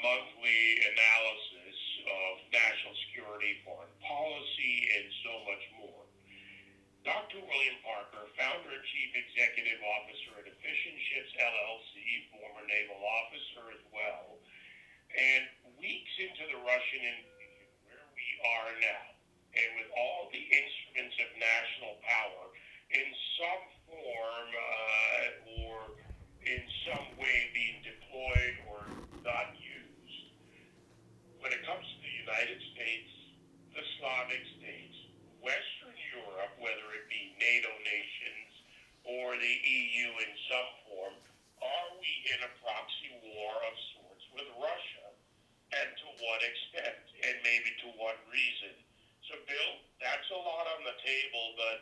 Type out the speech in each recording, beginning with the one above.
monthly analysis of national security, foreign policy, and so much more. Dr. William Parker, founder and chief executive officer at Efficient Ships LLC, former naval officer as well, and weeks into the Russian invasion, where we are now, and with all the instruments of national power in some form or in some way being deployed or not used, when it comes to the United States, the Slavic states, Western Europe, whether it be NATO nations or the EU in some form, are we in a proxy war of sorts with Russia? And to what extent? And maybe to what reason? So, Bill, that's a lot on the table, but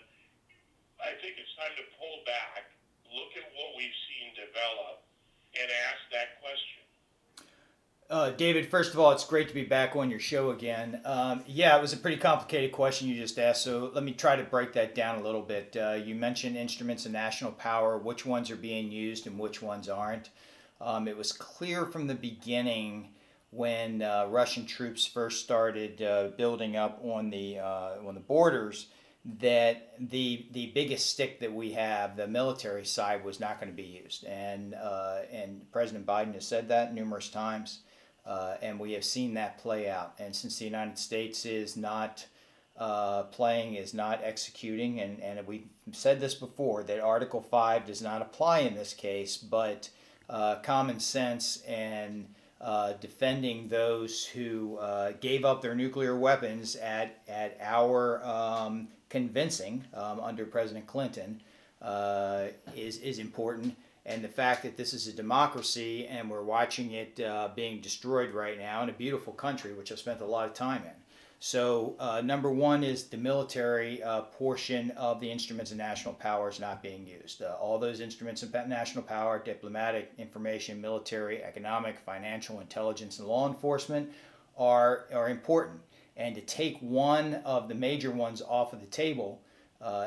I think it's time to pull back, look at what we've seen develop, and ask that question. David, first of all, it's great to be back on your show again. Yeah, it was a pretty complicated question you just asked, so let me try to break that down a little bit. You mentioned instruments of national power, which ones are being used and which ones aren't. It was clear from the beginning when Russian troops first started building up on the borders that the biggest stick that we have, the military side, was not going to be used, and President Biden has said that numerous times. And we have seen that play out. And since the United States is not playing, is not executing, and we've said this before, that Article 5 does not apply in this case, but common sense and defending those who gave up their nuclear weapons at our convincing under President Clinton is important. And the fact that this is a democracy and we're watching it being destroyed right now in a beautiful country, which I've spent a lot of time in. So number one is the military portion of the instruments of national power is not being used. All those instruments of national power, diplomatic, information, military, economic, financial, intelligence, and law enforcement are important. And to take one of the major ones off of the table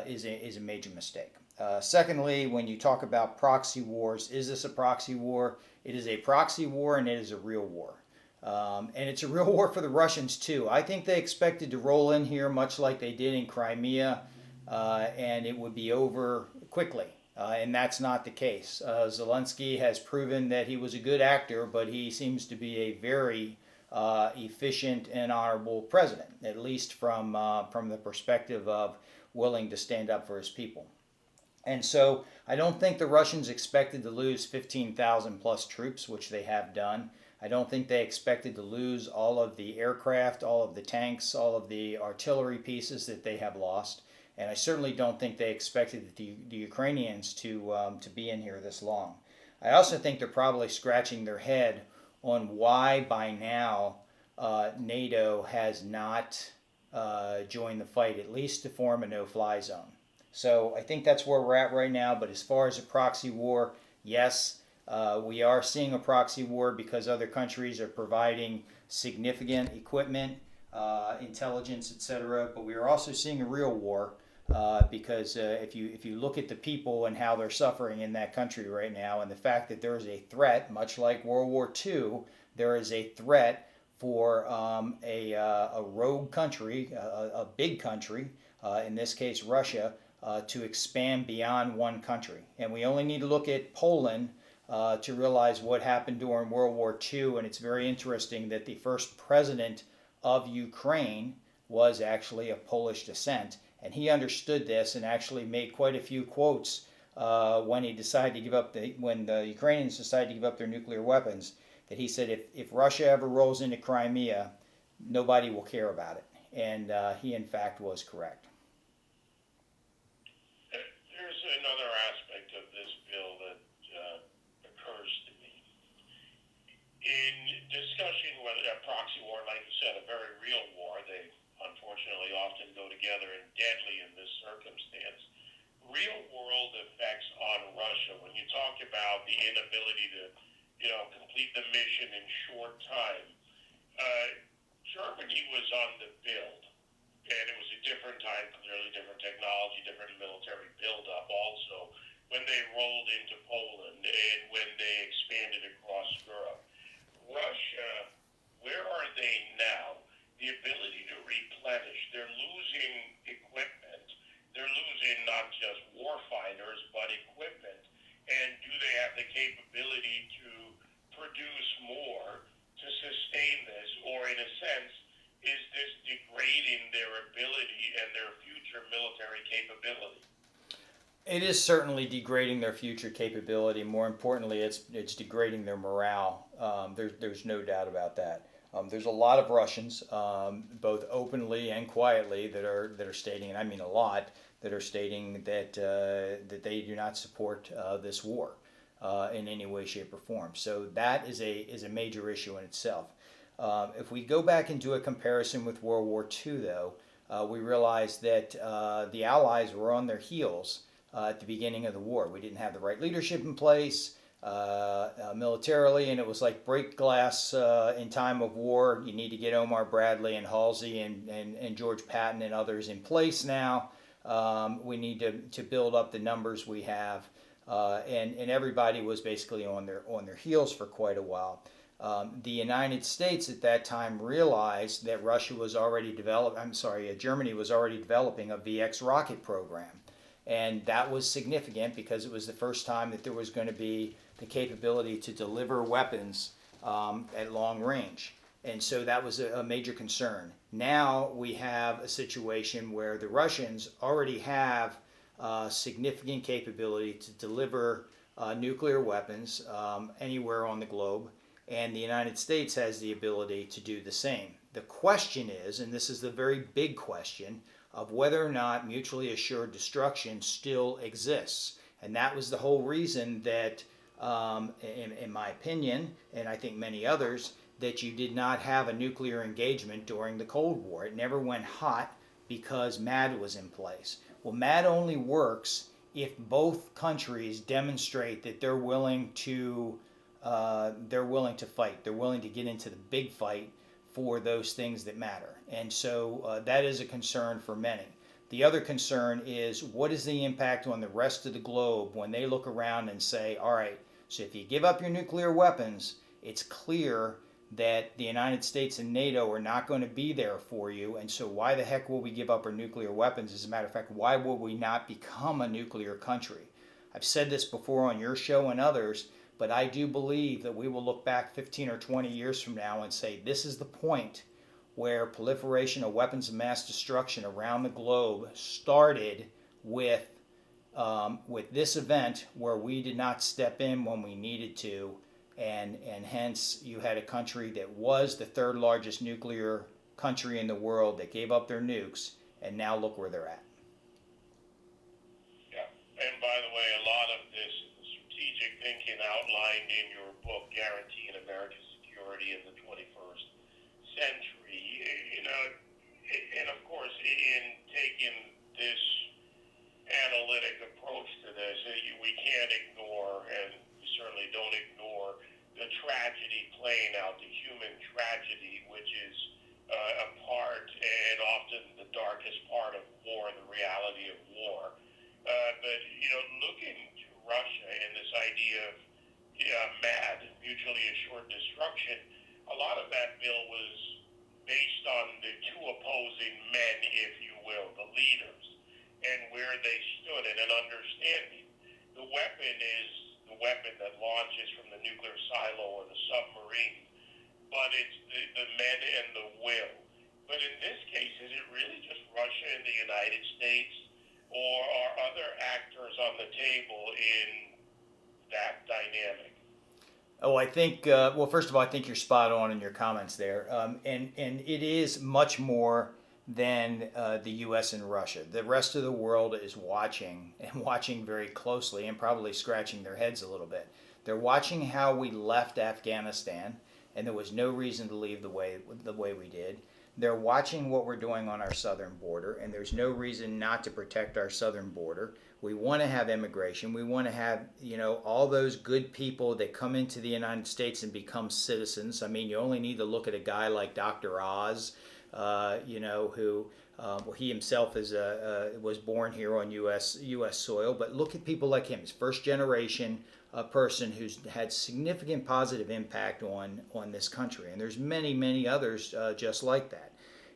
is a major mistake. Secondly, when you talk about proxy wars, is this a proxy war? It is a proxy war and it is a real war. And it's a real war for the Russians too. I think they expected to roll in here much like they did in Crimea and it would be over quickly. And that's not the case. Zelensky has proven that he was a good actor, but he seems to be a very efficient and honorable president, at least from the perspective of willing to stand up for his people. And so I don't think the Russians expected to lose 15,000 plus troops, which they have done. I don't think they expected to lose all of the aircraft, all of the tanks, all of the artillery pieces that they have lost. And I certainly don't think they expected the Ukrainians to be in here this long. I also think they're probably scratching their head on why by now NATO has not joined the fight, at least to form a no-fly zone. So I think that's where we're at right now. But as far as a proxy war, yes, we are seeing a proxy war because other countries are providing significant equipment, intelligence, etc. But we are also seeing a real war because if you look at the people and how they're suffering in that country right now, and the fact that there is a threat, much like World War II, there is a threat for a rogue country, a big country, in this case Russia, to expand beyond one country. And we only need to look at Poland to realize what happened during World War II. And it's very interesting that the first president of Ukraine was actually of Polish descent. And he understood this and actually made quite a few quotes when he decided to give up when the Ukrainians decided to give up their nuclear weapons. That he said, if Russia ever rolls into Crimea, nobody will care about it. And he, in fact, was correct. There's another aspect of this bill that occurs to me. In discussing whether a proxy war, like you said, a very real war, they unfortunately often go together and deadly in this circumstance. Real world effects on Russia, when you talk about the inability to complete the mission in short time. Germany was on the build, and it was a different time, clearly different technology, different military buildup also, when they rolled into Poland and when they expanded across Europe. Russia, where are they now? The ability to replenish. They're losing equipment. They're losing not just war fighters, but equipment. And do they have the capability to produce more to sustain this? Or in a sense, is this degrading their ability and their future military capability? It is certainly degrading their future capability. More importantly, it's degrading their morale. There's no doubt about that. There's a lot of Russians, both openly and quietly, that are stating, and I mean a lot, that are stating that they do not support this war in any way, shape, or form. So that is a major issue in itself. If we go back and do a comparison with World War II, though, we realize that the Allies were on their heels at the beginning of the war. We didn't have the right leadership in place militarily, and it was like break glass in time of war. You need to get Omar Bradley and Halsey and George Patton and others in place now. We need to build up the numbers we have, and everybody was basically on their heels for quite a while. The United States at that time realized that Germany was already developing a VX rocket program. And that was significant because it was the first time that there was going to be the capability to deliver weapons at long range. And so that was a major concern. Now we have a situation where the Russians already have significant capability to deliver nuclear weapons anywhere on the globe, and the United States has the ability to do the same. The question is, and this is the very big question, of whether or not mutually assured destruction still exists. And that was the whole reason that, in my opinion, and I think many others, that you did not have a nuclear engagement during the Cold War. It never went hot because MAD was in place. Well, MAD only works if both countries demonstrate that they're willing to fight. They're willing to get into the big fight for those things that matter. And so that is a concern for many. The other concern is, what is the impact on the rest of the globe when they look around and say, all right, so if you give up your nuclear weapons, it's clear that the United States and NATO are not going to be there for you, and so why the heck will we give up our nuclear weapons? As a matter of fact, why will we not become a nuclear country? I've said this before on your show and others, but I do believe that we will look back 15 or 20 years from now and say this is the point where proliferation of weapons of mass destruction around the globe started with this event where we did not step in when we needed to, and hence you had a country that was the third largest nuclear country in the world that gave up their nukes, and now look where they're at. Yeah, and by the way, a lot of this strategic thinking outlined in your book, Guaranteeing America's Security in the 21st Century, and of course, in taking this analytic approach to this, we can't ignore, and we certainly don't ignore, the tragedy playing out, the human tragedy, which is a part and often the darkest part of war, the reality of war. But, looking to Russia and this idea of MAD, mutually assured destruction, a lot of that bill was based on the two opposing men, if you will, the leaders, and where they stood, and an understanding. The weapon is the weapon that launches from the nuclear silo or the submarine, but it's the men and the will. But in this case, is it really just Russia and the United States, or are other actors on the table in that dynamic? Oh, I think, well, first of all, I think you're spot on in your comments there. And it is much more than the U.S. and Russia. The rest of the world is watching, and watching very closely, and probably scratching their heads a little bit. They're watching how we left Afghanistan, and there was no reason to leave the way we did. They're watching what we're doing on our southern border, and there's no reason not to protect our southern border. We want to have immigration. We want to have, all those good people that come into the United States and become citizens. I mean, you only need to look at a guy like Dr. Oz, who he himself was born here on U.S. soil. But look at people like him. He's first generation a person who's had significant positive impact on this country, and there's many, many others just like that.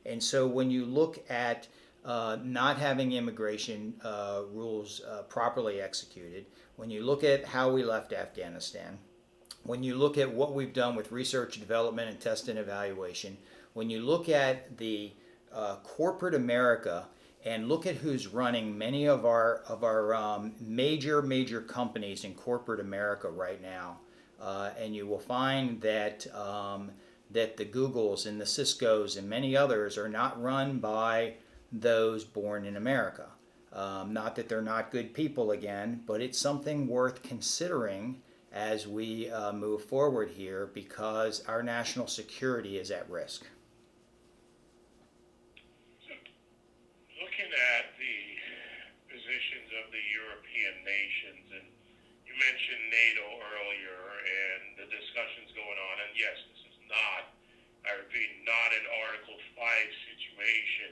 And so when you look at not having immigration rules properly executed, when you look at how we left Afghanistan, when you look at what we've done with research, development, and test and evaluation, when you look at the corporate America and look at who's running many of our major companies in corporate America right now, and you will find that that the Googles and the Ciscos and many others are not run by those born in America. Not that they're not good people again, but it's something worth considering as we move forward here, because our national security is at risk. Looking at the positions of the European nations, and you mentioned NATO earlier and the discussions going on, and yes, this is not, I repeat, not an Article 5 situation.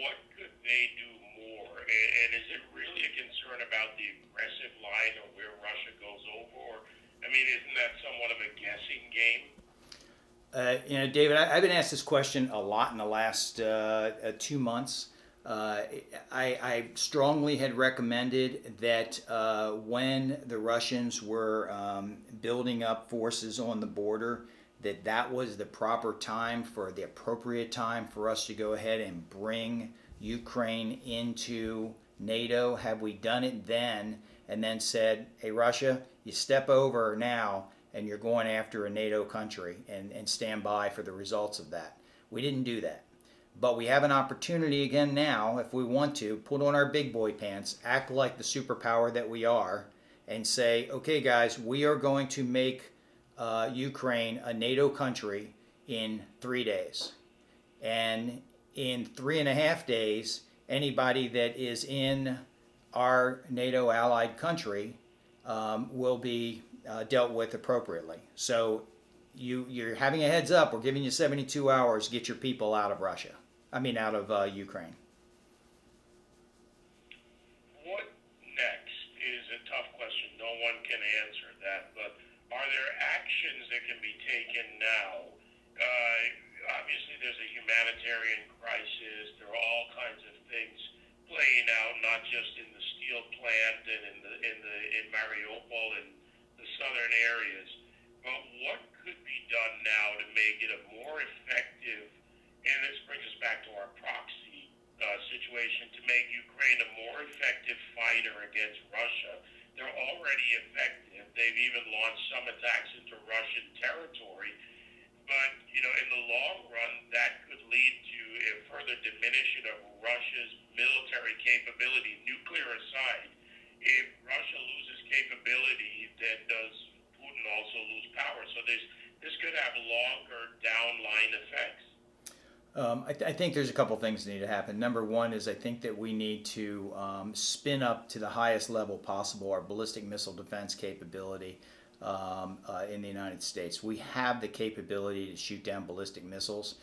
What could they do more? And is it really a concern about the aggressive line of where Russia goes over? Or, I mean, isn't that somewhat of a guessing game? David, I've been asked this question a lot in the last 2 months. I strongly had recommended that when the Russians were building up forces on the border, that was the proper time, for the appropriate time for us to go ahead and bring Ukraine into NATO. Have we done it then and then said, hey, Russia, you step over now and you're going after a NATO country, and stand by for the results of that? We didn't do that. But we have an opportunity again now, if we want to, put on our big boy pants, act like the superpower that we are, and say, okay, guys, we are going to make Ukraine a NATO country in 3 days. And in 3.5 days, anybody that is in our NATO allied country will be dealt with appropriately. So you're having a heads up. We're giving you 72 hours. Get your people out of Russia. Out of Ukraine. What next is a tough question. No one can answer that. But are there actions that can be taken now? Obviously, there's a humanitarian crisis. There are all kinds of things playing out, not just in the steel plant and in Mariupol and the southern areas. But what could be done now to make it a more effective, and this brings us back to our proxy situation, to make Ukraine a more effective fighter against Russia? They're already effective. They've even launched some attacks into Russian territory. But, in the long run, that could lead to a further diminishing of Russia's military capability, nuclear aside. If Russia loses capability, then does Putin also lose power? So this could have longer downline effects. I think there's a couple things that need to happen. Number one is, I think that we need to spin up to the highest level possible our ballistic missile defense capability in the United States. We have the capability to shoot down ballistic missiles.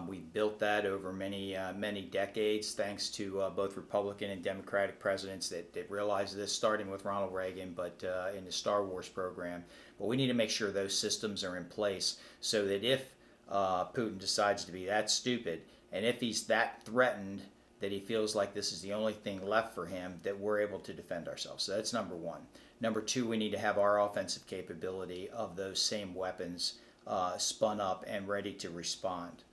We built that over many decades, thanks to both Republican and Democratic presidents that realized this, starting with Ronald Reagan, but in the Star Wars program. But we need to make sure those systems are in place so that if Putin decides to be that stupid, and if he's that threatened that he feels like this is the only thing left for him, that we're able to defend ourselves. So that's number one. Number two, we need to have our offensive capability of those same weapons spun up and ready to respond.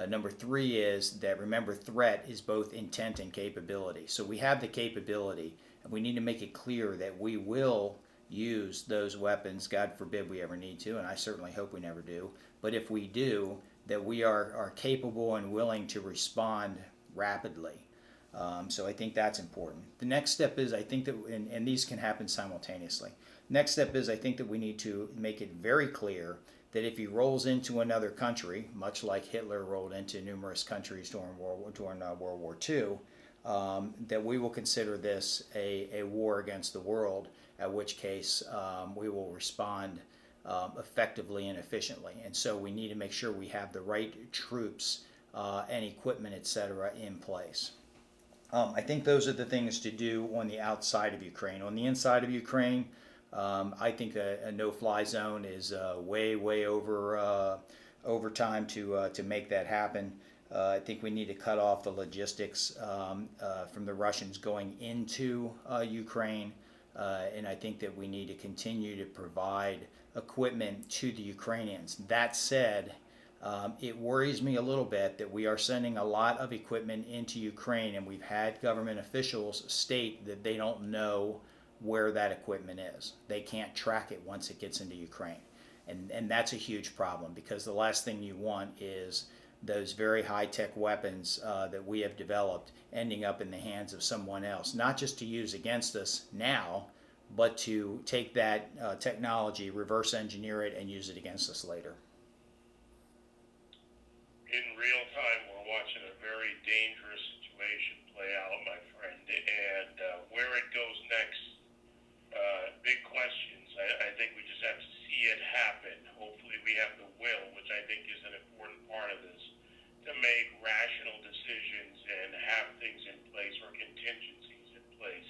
Number three is that, remember, threat is both intent and capability. So we have the capability, and we need to make it clear that we will use those weapons. God forbid we ever need to, and I certainly hope we never do. But if we do, that we are capable and willing to respond rapidly. So I think that's important. The next step is, I think that, and these can happen simultaneously. Next step is, I think that we need to make it very clear that if he rolls into another country, much like Hitler rolled into numerous countries during World War II, that we will consider this a war against the world, at which case we will respond effectively and efficiently. And so we need to make sure we have the right troops and equipment, etc., in place. I think those are the things to do on the outside of Ukraine. On the inside of Ukraine, I think a no-fly zone is way over time to make that happen. I think we need to cut off the logistics from the Russians going into Ukraine, and I think that we need to continue to provide equipment to the Ukrainians. That said, it worries me a little bit that we are sending a lot of equipment into Ukraine, and we've had government officials state that they don't know where that equipment is. They can't track it once it gets into Ukraine. And that's a huge problem, because the last thing you want is those very high-tech weapons that we have developed ending up in the hands of someone else, not just to use against us now, but to take that technology, reverse engineer it, and use it against us later. In real time, we're watching a very dangerous situation play out, my friend, and where it goes next, big questions. I think we just have to see it happen. Hopefully we have the will, which I think is an important part of this, to make rational decisions and have things in place or contingencies in place.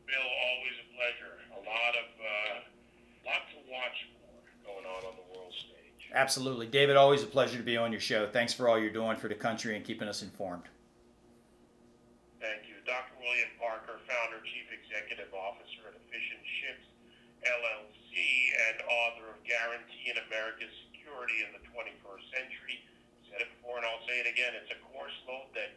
Bill, always a pleasure. A lot to watch for going on the world stage. Absolutely. David, always a pleasure to be on your show. Thanks for all you're doing for the country and keeping us informed. Thank you. Dr. William Parker, founder, chief executive officer at Efficient Ships, LLC, and author of Guaranteeing America's Security in the 21st Century. Said it before and I'll say it again. It's a course load that